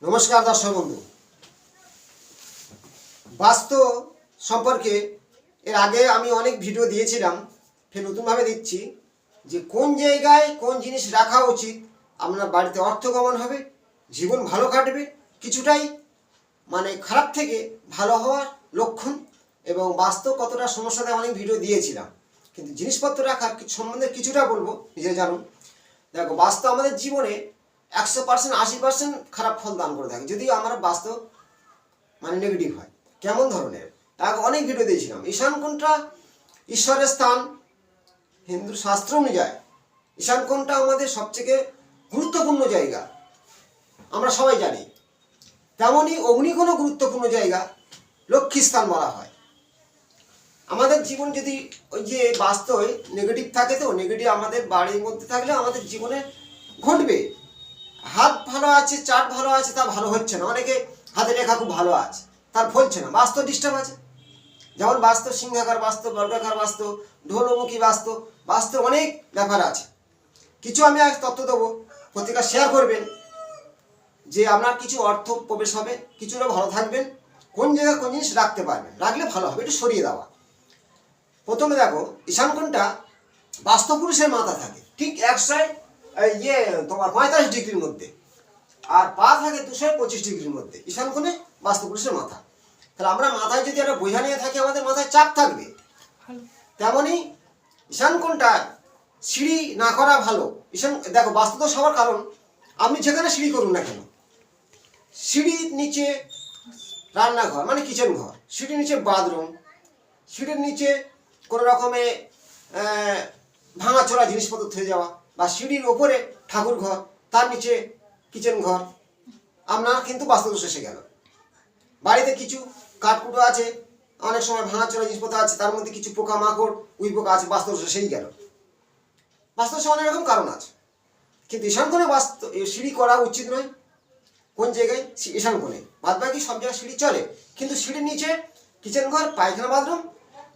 নমস্কার দর্শক বন্ধু। বাস্তু সম্পর্কে এর আগে আমি অনেক ভিডিও দিয়েছিলাম, ফের নতুনভাবে দিচ্ছি যে কোন জায়গায় কোন জিনিস রাখা উচিত, আপনার বাড়িতে অর্থগমন হবে, জীবন ভালো কাটবে, কিছুটাই খারাপ থেকে ভালো হওয়ার লক্ষণ, এবং বাস্তু কতটা সমস্যা দেয় অনেক ভিডিও দিয়েছিলাম। কিন্তু জিনিসপত্র রাখার সম্বন্ধে কিছুটা বলবো, নিজে জানুন। দেখো, বাস্তু আমাদের জীবনে 100% 80% খারাপ ফল দান করে থাকে যদি আমরা বাস্তু নেগেটিভ হয়। কেমন ধরনের, তাকে অনেক ভিডিও দিয়েছিলাম। ঈশান কোণটা ঈশ্বরের স্থান, হিন্দু শাস্ত্র অনুযায়ী ঈশান কোণটা আমাদের সবথেকে গুরুত্বপূর্ণ জায়গা, আমরা সবাই জানি। তেমনই অগ্নিকোণও গুরুত্বপূর্ণ জায়গা, লক্ষ্মী স্থান বলা হয়। আমাদের জীবন যদি ওই যে বাস্তবে নেগেটিভ থাকে, তো নেগেটিভ আমাদের বাড়ির মধ্যে থাকলে আমাদের জীবনে ঘটবে। হাত ভালো আছে, চাট ভালো আছে, তা ভালো হচ্ছে না। অনেকে হাতের রেখা খুব ভালো আছে, তার ফলছে না, বাস্তু ডিস্টার্ব আছে। যেমন বাস্তু সিংহাকার বাস্তু, বর্গাকার বাস্তু, ঢোলমুখী বাস্তু, বাস্তু অনেক ব্যাপার আছে। কিছু আমি আজ তথ্য দেবো, পত্রিকা শেয়ার করবেন, যে আপনার কিছু অর্থ প্রবেশ হবে, কিছুটা ভালো থাকবেন, কোন জায়গায় কোন জিনিস রাখতে পারবেন, রাখলে ভালো হবে, একটু সরিয়ে দেওয়া। প্রথমে দেখো, ঈশান কোণটা বাস্তু পুরুষের মাথা থাকে ঠিক 45 ডিগ্রির মধ্যে, আর পা থাকে 225 ডিগ্রির মধ্যে। ঈশান কোণে বাস্তু পুরুষের মাথা। তাহলে আমরা মাথায় যদি একটা বোঝা নিয়ে থাকি, আমাদের মাথায় চাপ থাকবে। তেমনই ঈশান কোণটা সিঁড়ি না করা ভালো। দেখো, বাস্তু তো সবার, কারণ আপনি যেখানে সিঁড়ি করুন না কেন, সিঁড়ির নিচে রান্নাঘর কিচেন ঘর, সিঁড়ির নিচে বাথরুম, সিঁড়ির নিচে কোনো রকমে ভাঙাচোরা জিনিসপত্র থেকে যাওয়া, বা সিঁড়ির ওপরে ঠাকুর ঘর, তার নিচে কিচেন ঘর, আপনার কিন্তু বাস্তুদোষ এসে গেল। বাড়িতে কিছু কাঠকুটো আছে, অনেক সময় ভাঙাচোরা জিনিসপত্র আছে, তার মধ্যে কিছু পোকামাকড় উইপোকা আছে, বাস্তুদোষ এসেই গেল। বাস্তুদোষে অনেক রকম কারণ আছে, কিন্তু ঈশান কোণে সিঁড়ি করা উচিত নয়। কোন জায়গায়? ঈশান কোণে। বাদ বাকি সব জায়গায় সিঁড়ি চলে, কিন্তু সিঁড়ির নিচে কিচেন ঘর, পায়খানা, বাথরুম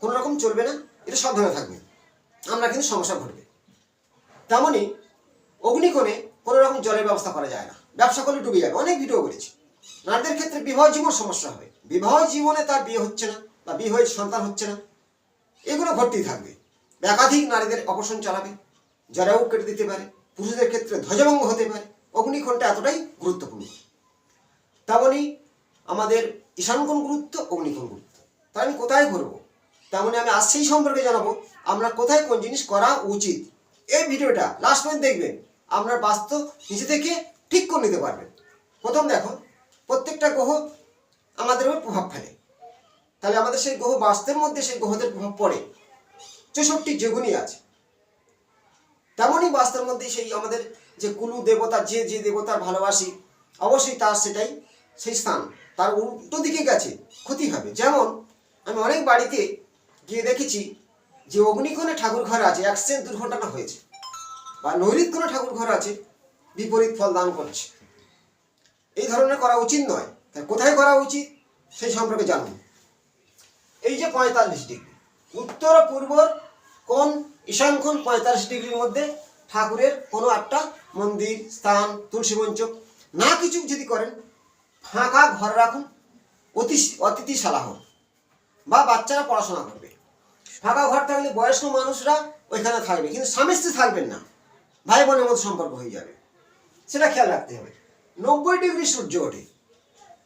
কোনো রকম চলবে না, এটা সাবধানে থাকবে, আমরা কিন্তু সমস্যা ঘটবে। তেমনই অগ্নিকোণে কোনো রকম জলের ব্যবস্থা করা যায় না, ব্যবসা করলে ডুবে যাবে। অনেক ভিডিও করেছি। নারীদের ক্ষেত্রে বিবাহ জীবন সমস্যা হবে, বিবাহ জীবনে তার বিয়ে হচ্ছে না, বা বিয়ে হয়ে সন্তান হচ্ছে না, এগুলো ঘটতেই থাকবে। একাধিক নারীদের অপারেশন চালাবে, জরায়ু কেটে দিতে পারে, পুরুষদের ক্ষেত্রে ধ্বজভঙ্গ হতে পারে। অগ্নিকোণটা এতটাই গুরুত্বপূর্ণ। তেমনই আমাদের ঈশান কোণ গুরুত্ব, অগ্নিকোণ গুরুত্ব। তাই আমি কোথায় ঘুরবো, তেমনই আমি আজ সেই সম্পর্কে জানাবো, আপনার কোথায় কোন জিনিস করা উচিত। এই ভিডিওটা লাস্ট পর্যন্ত দেখবেন, আপনার বাস্তু নিজে থেকে ঠিক করে নিতে পারবেন। প্রথম দেখো, প্রত্যেকটা গ্রহ আমাদের উপর প্রভাব ফেলে। তাহলে আমাদের সেই গ্রহ বাস্তুর মধ্যে সেই গ্রহদের প্রভাব পড়ে। 64 যোগুনি আছে। তেমনই বাস্তুর মধ্যে সেই আমাদের যে কুলু দেবতা, যে যে দেবতার ভালোবাসি, অবশ্যই তার সেটাই সেই স্থান, তার উল্টো দিকে গেছে ক্ষতি হবে। যেমন আমি অনেক বাড়িতে গিয়ে দেখেছি যে অগ্নিকোণে ঠাকুর ঘর আছে, অ্যাক্সিডেন্ট, দুর্ঘটনা হয়েছে, বা নৈরিত কোণে ঠাকুর ঘর আছে, বিপরীত ফল দান করছে। এই ধরনের করা উচিত নয়। তাই কোথায় করা উচিত সেই সম্পর্কে জানুন। এই যে 45 ডিগ্রি উত্তর পূর্ব কোণ, ঈশান কোণ 45 ডিগ্রির মধ্যে ঠাকুরের কোনো একটা মন্দির, স্থান, তুলসী মঞ্চ না কিছু যদি করেন, ফাঁকা ঘর রাখুন, অতিথিশালা হোক, বা বাচ্চারা পড়াশোনা করবে। ফাঁকা ঘর থাকলে বয়স্ক মানুষরা ওইখানে থাকবে, কিন্তু স্বামী স্ত্রী থাকবেন না, ভাই বোনের মধ্যে সম্পর্ক হয়ে যাবে, সেটা খেয়াল রাখতে হবে। 90 ডিগ্রি সূর্য ওঠে,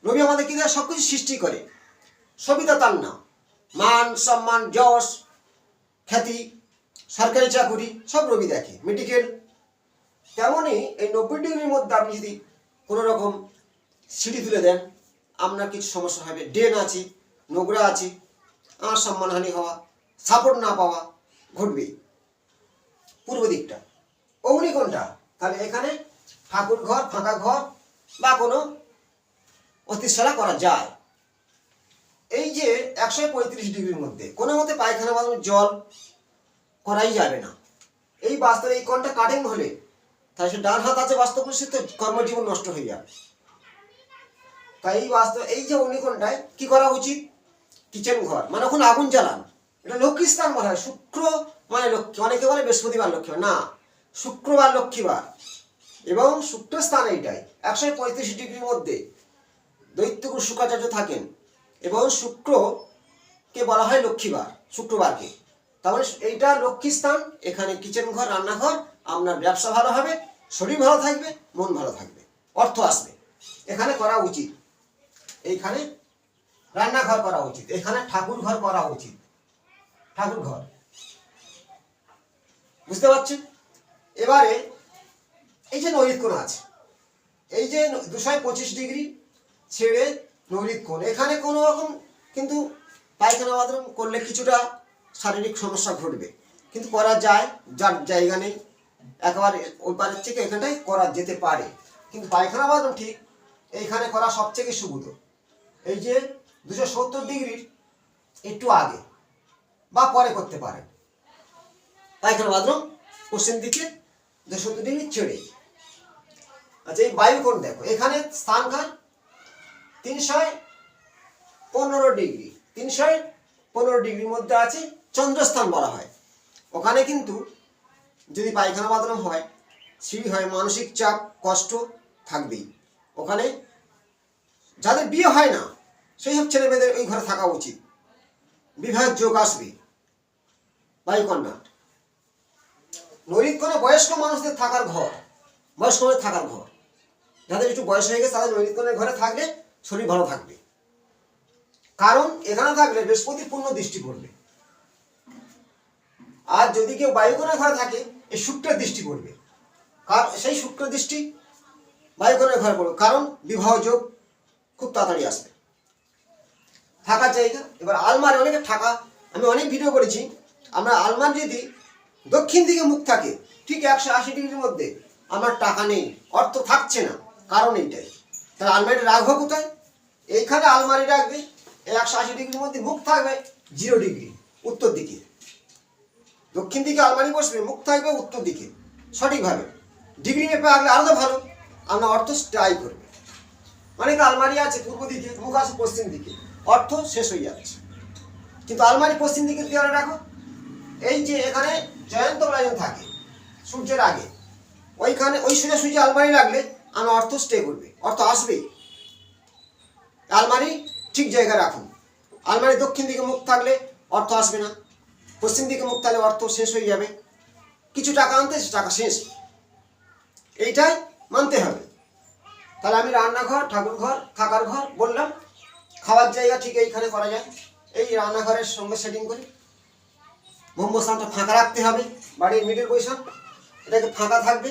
রবি আমাদের কি সব কিছু সৃষ্টি করে, সবিতা তার নাম, মান সম্মান, যশ, খ্যাতি, সরকারি চাকুরি সব রবি দেখে, মেডিকেল। তেমনই এই 90 ডিগ্রির মধ্যে আপনি যদি কোনো রকম সিঁড়ি তুলে দেন, আপনার কিছু সমস্যা হবে। ড্রেন আছে, নোংরা আছে, আর সম্মানহানি হওয়া, সাপোর্ট না পাওয়া ঘটবেই। পূর্ব দিকটা অগ্নিকোণটা, তাহলে এখানে ঠাকুর ঘর, ফাঁকা ঘর বা কোনো অতিশালা করা যায়। এই যে 135 ডিগ্রির মধ্যে কোনো মতে পায়খানা বাথরুম জল করাই যাবে না। এই বাস্তবে এই কোণটা কাটিং হলে, তাই সে ডান হাত আছে বাস্তব পুরুষের, তো কর্মজীবন নষ্ট হয়ে যাবে। তাই এই বাস্তব এই যে অগ্নিকোণটায় কি করা উচিত, কিচেন ঘর ওখানে আগুন জ্বালান, এটা লক্ষ্মী স্থান বলা হয়। শুক্র লক্ষ্মী, অনেকে বলে বৃহস্পতিবার লক্ষ্মীবার, না, শুক্রবার লক্ষ্মীবার, এবং শুক্র স্থান এইটাই 135 ডিগ্রির মধ্যে দৈত্যগুরু শুক্রাচার্য থাকেন। এবং শুক্রকে বলা হয় লক্ষ্মীবার, শুক্রবারকে। তাহলে এইটা লক্ষ্মী স্থান, এখানে কিচেন ঘর, রান্নাঘর। আপনার ব্যবসা ভালো হবে, শরীর ভালো থাকবে, মন ভালো থাকবে, অর্থ আসবে। এখানে করা উচিত, এইখানে রান্নাঘর করা উচিত, এখানে ঠাকুর ঘর করা উচিত, ঠাকুর ঘর। বুঝতে পারছেন? এবারে এই যে নৈরিত কোণ আছে, এই যে 225 ডিগ্রি ছেড়ে নৈরিত কোণ, এখানে কোনো রকম কিন্তু পায়খানা বাথরুম করলে কিছুটা শারীরিক সমস্যা ঘটবে, কিন্তু করা যায়, যার জায়গা নেই একেবারে ওই পারের থেকে এখানটায় করা যেতে পারে। কিন্তু পায়খানা বাথরুম ঠিক এইখানে করা সবথেকে সুবিধ। এই যে 270 ডিগ্রির একটু আগে বা পরে করতে পারেন পায়খানা বাথরুম, পশ্চিম দিকে 270 ডিগ্রি ছেড়ে। আচ্ছা, এই বায়ুকোণ দেখো, এখানে স্থানকার 315 ডিগ্রি, 315 ডিগ্রির মধ্যে আছে চন্দ্রস্থান বলা হয়। ওখানে কিন্তু যদি পায়খানা বাথরুম হয়, সিঁড়ি হয়, মানসিক চাপ, কষ্ট থাকবেই। ওখানে যাদের বিয়ে হয় না সেই সব ছেলে মেয়েদের ওই ঘরে থাকা উচিত, বিবাহের যোগ আসবে। বায়ুকন্যা নৈরিত কোণে বয়স্ক মানুষদের থাকার ঘর, বয়স্ক মানুষের থাকার ঘর। যাদের একটু বয়স হয়ে গেছে তাদের নৈরিত কোণের ঘরে থাকলে শরীর ভালো থাকবে। কারণ এখানে থাকলে বৃহস্পতির পূর্ণ দৃষ্টি পড়বে। আর যদি কেউ বায়ুকোণের ঘরে থাকে, এই শুক্রের দৃষ্টি পড়বে। কারণ সেই শুক্র দৃষ্টি বায়ুকোণের ঘরে পড়বে, কারণ বিবাহ যোগ খুব তাড়াতাড়ি আসবে। থাকার জায়গা, এবার আলমারি, অনেকে থাকা, আমি অনেক ভিডিও করেছি। আমরা আলমারি যদি দক্ষিণ দিকে মুখ থাকে, ঠিক 180 ডিগ্রির মধ্যে, আমার টাকা নেই, অর্থ থাকছে না, কারণ এইটাই। তাহলে আলমারিটা রাখবো কোথায়? এইখানে আলমারি রাখবে, 180 ডিগ্রির মধ্যে মুখ থাকবে 0 ডিগ্রি উত্তর দিকে। দক্ষিণ দিকে আলমারি বসবে, মুখ থাকবে উত্তর দিকে, সঠিকভাবে ডিগ্রি মেপে রাখলে আরও ভালো, আপনার অর্থ স্থায়ী করবে। অনেক আলমারি আছে পূর্ব দিকে, মুখ আছে পশ্চিম দিকে, অর্থ শেষ হয়ে যাচ্ছে। কিন্তু আলমারি পশ্চিম দিকে দেওয়ালে রাখো, এই যে এখানে জয়ন্ত রাজন থাকে সূর্যের আগে, ওইখানে ওই সোজাসুজি আলমারি রাখলে আমার অর্থ স্টে করবে, অর্থ আসবেই। আলমারি ঠিক জায়গায় রাখুন। আলমারি দক্ষিণ দিকে মুখ থাকলে অর্থ আসবে না, পশ্চিম দিকে মুখ থাকলে অর্থ শেষ হয়ে যাবে, কিছু টাকা আনতে টাকা শেষ, এইটাই মানতে হবে। তাহলে আমি রান্নাঘর, ঠাকুর ঘর, থাকার ঘর বললাম। খাওয়ার জায়গা ঠিক এইখানে করা যায়, এই রান্নাঘরের সঙ্গে সেটিং করি। ব্রহ্মস্থানটা ফাঁকা রাখতে হবে, বাড়ির মিডল পজিশন এটাকে ফাঁকা থাকবে।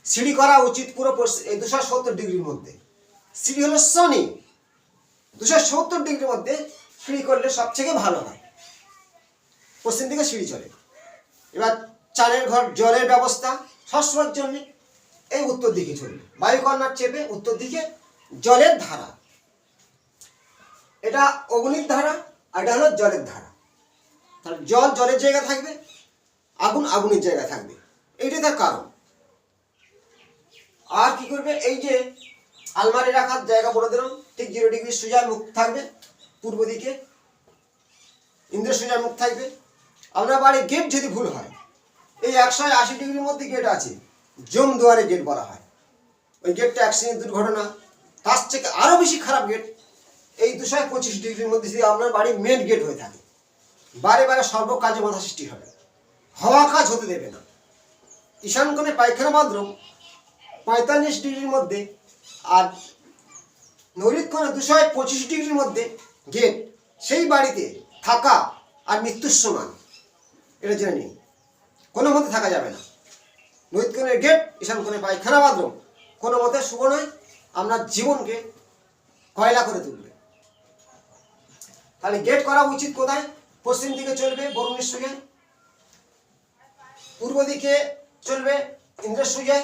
সিঁড়ি করা উচিত পুরো 270 ডিগ্রির মধ্যে। সিঁড়ি হলো শনি, 270 ডিগ্রির মধ্যে সিঁড়ি করলে সবথেকে ভালো হয়। পশ্চিম দিকে সিঁড়ি চলে। এবার চালের ঘর, জলের ব্যবস্থা সবসময়ের জন্য এই উত্তর দিকে চলবে। বায়ুকন্যার চেপে উত্তর দিকে জলের ধারা, এটা অগ্নির ধারা আর এটা হলো জলের ধারা। তাহলে জল জলের জায়গা থাকবে, আগুন আগুনের জায়গা থাকবে, এইটাই তার কারণ। আর কি করবে, এই যে আলমারি রাখার জায়গা বলে দিলাম, ঠিক 0 ডিগ্রি সোজা মুখ থাকবে পূর্ব দিকে, ইন্দ্রের সোজা মুখ থাকবে। আপনার বাড়ির গেট যদি ভুল হয়, এই 180 ডিগ্রির মধ্যে গেট আছে, জম দুয়ারে গেট বলা হয়। ওই গেটটা অ্যাক্সিডেন্ট, দুর্ঘটনা, তার থেকে আরও বেশি খারাপ গেট এই 225 ডিগ্রির মধ্যে যদি আপনার বাড়ির মেন গেট হয়ে থাকে, বারে বারে সর্বকাজে বাধা সৃষ্টি হবে, হওয়া কাজ হতে দেবে না। ঈশান কোণে পায়খানা বাথরুম 45 ডিগ্রির মধ্যে, আর নৈরিত কোণে 225 ডিগ্রির মধ্যে গেট, সেই বাড়িতে থাকা আর মৃত্যুর সমান, এটা জেনে নিন। কোনো মতে থাকা যাবে না। নৈরিত কোণের গেট, ঈশান কোণে পায়খানা বাথরুম কোনো মতে শুভ নয়, আপনার জীবনকে কয়লা করে তুলবে। তাহলে গেট করা উচিত কোথায়? পশ্চিম দিকে চলবে বরুণের সোজায়, পূর্ব দিকে চলবে ইন্দ্রের সোজায়,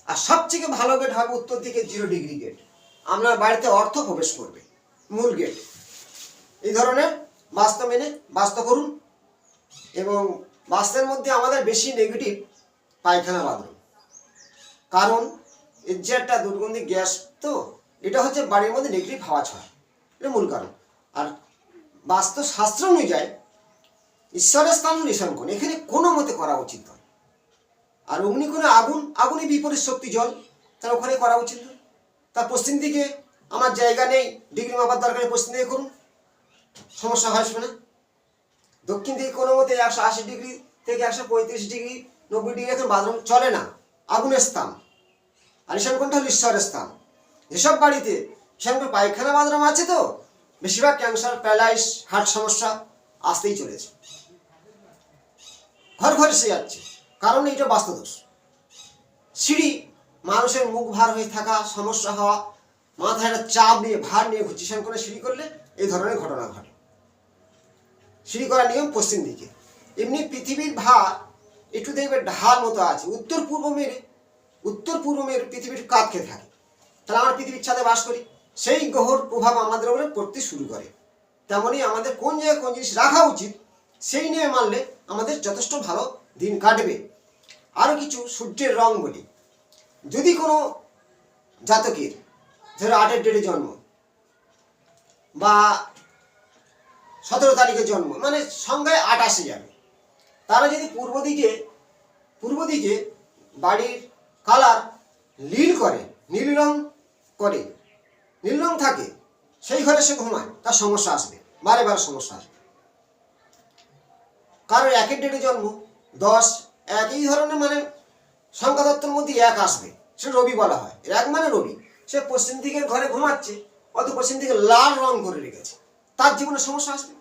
আর সবথেকে ভালো গেট হবে উত্তর দিকে 0 ডিগ্রি গেট। আপনার বাড়িতে অর্থ প্রবেশ করবে, মূল গেট। এই ধরনের বাস্তু মেনে বাস্তু করুন। এবং বাস্তুর মধ্যে আমাদের বেশি নেগেটিভ পায়খানা বাথরুম, কারণ এর যে একটা দুর্গন্ধি গ্যাস, তো এটা হচ্ছে বাড়ির মধ্যে নেগেটিভ হাওয়া ছড়ায়, এটা মূল কারণ। আর বাস্তু শাস্ত্র অনুযায়ী ঈশ্বরের স্থান ঈশান কোণ, এখানে কোনো মতে করা উচিত নয়। আর অগ্নিকোণে আগুনই বিপরীত শক্তি জল, তার ওখানে করা উচিত না। তার পশ্চিম দিকে আমার জায়গা নেই, ডিগ্রি মাপার দরকারে পশ্চিম দিকে করুন, সমস্যা আসবে না। দক্ষিণ দিকে কোনো মতে 180 ডিগ্রি থেকে 135 ডিগ্রি 90 ডিগ্রি এখন বাথরুম চলে না, আগুনের স্থান। আর ঈশানকোণটা হল ঈশ্বরের স্থান। যেসব বাড়িতে ঈশানকোণ পায়খানা বাথরুম আছে, তো বেশিরভাগ ক্যান্সার, প্যারালাইস, হার্ট সমস্যা আসতেই চলেছে, ঘর ঘরে সে যাচ্ছে, কারণ এটা বাস্তুদোষ। সিঁড়ি, মানুষের মুখ ভার হয়ে থাকা, সমস্যা হওয়া, মাথায় একটা চাপ নিয়ে ভার নিয়ে ঘুরছে, ঈশানকোণে সিঁড়ি করলে এই ধরনের ঘটনা ঘটে। সিঁড়ি করার নিয়ম পশ্চিম দিকে। এমনি পৃথিবীর ভার একটু দেখবে ঢাল মতো আছে, উত্তর পূর্ব মেরু পৃথিবীর কাত খেয়ে থাকে। তাহলে আমরা পৃথিবীর ছাদে বাস করি, সেই গ্রহর প্রভাব আমাদের উপরে পড়তে শুরু করে। তেমনই আমাদের কোন জায়গায় কোন জিনিস রাখা উচিত সেই নিয়ে মানলে আমাদের যথেষ্ট ভালো দিন কাটবে। আরও কিছু সূর্যের রং বলি। যদি কোনো জাতকের ধরো 8-এর ডেটে জন্ম বা 17 তারিখে জন্ম, মানে সংখ্যায় 8 আসে যাবে, তারা যদি পূর্ব দিকে বাড়ির কালার নীল রং থাকে, সেই ঘরে সে ঘুমায়, তার সমস্যা আসবে, বারে সমস্যা আসবে। কারোর 1-এর ডেটে জন্ম 10, 1 এই ধরনের মানে সংখ্যাতত্ত্বের মধ্যে 1 আসবে, সে রবি বলা হয়। 1 মানে রবি, সে পশ্চিম দিকের ঘরে ঘুমাচ্ছে, অত পশ্চিম দিকে লাল রং করে রেখেছে, তার জীবনে সমস্যা আসবে।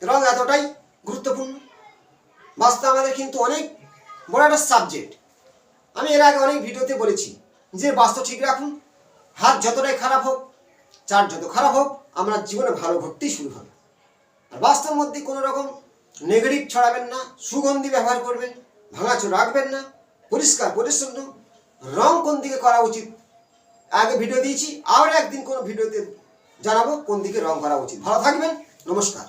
রং এতটাই গুরুত্বপূর্ণ। বাস্তবে আমাদের কিন্তু অনেক বড় একটা সাবজেক্ট। আমি এর আগে অনেক ভিডিওতে বলেছি যে বাস্তু ঠিক রাখুন, হাত যতটাই খারাপ হোক, চার যত খারাপ হোক, আমরা জীবনে ভালো ঘটতেই শুরু হবে। আর বাস্তবের মধ্যে কোনো রকম নেগেটিভ ছড়াবেন না, সুগন্ধি ব্যবহার করবেন, ভাঙাচোর রাখবেন না, পরিষ্কার পরিচ্ছন্ন। রং কোন দিকে করা উচিত আগে ভিডিও দিয়েছি, আবার একদিন কোনো ভিডিওতে জানাবো কোন দিকে রং করা উচিত। ভালো থাকবেন, নমস্কার।